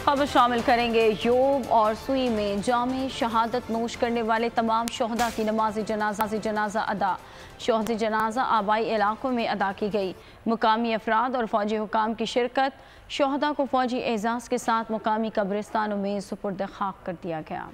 खबर शामिल करेंगे। योग और सुई में जामे शहादत नोश करने वाले तमाम शोहदा की नमाज जनाजा अदा। शोहदी जनाजा आबाई इलाकों में अदा की गई। मुकामी अफराद और फौजी हुकाम की शिरकत। शोहदा को फौजी एजाज के साथ मुकामी कब्रिस्तानों में सुपुर्द खाक कर दिया गया।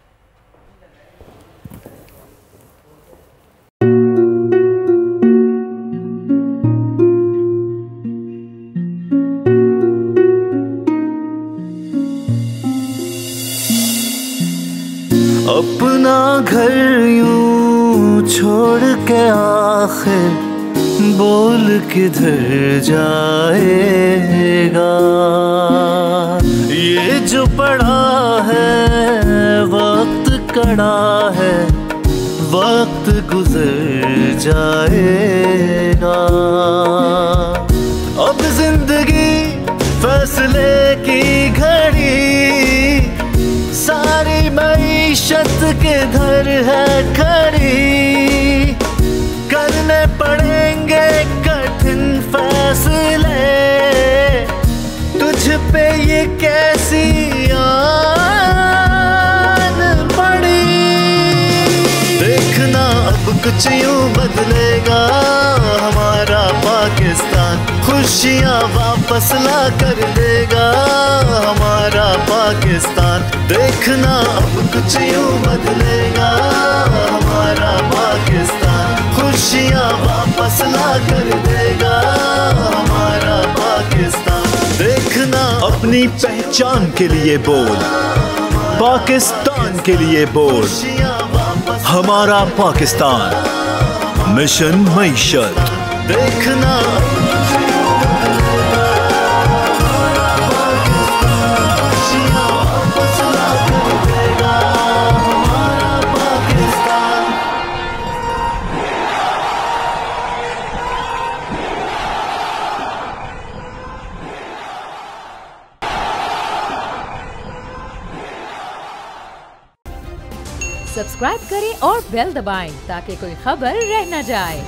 अपना घर यूं छोड़ के आखिर बोल किधर जाएगा। ये जो पड़ा है वक्त कड़ा है, वक्त गुजर जाएगा। अब जिंदगी फैसले की घड़ी, सारी मईशत किधर है खड़ी। करने पड़ेंगे कठिन फैसले, तुझ पे ये कैसी आन पड़ी। देखना अब कुछ यूं बदलेगा हमारा पाकिस्तान, खुशियाँ वापस ला कर देगा हमारा पाकिस्तान। देखना अब कुछ यूं बदलेगा हमारा पाकिस्तान, खुशियाँ वापस ला कर देगा हमारा पाकिस्तान। देखना अपनी पहचान के लिए बोल, पाकिस्तान के लिए बोल। हमारा पाकिस्तान, मिशन मईशत। देखना सब्सक्राइब करें और बेल दबाएं ताकि कोई खबर रह न जाए।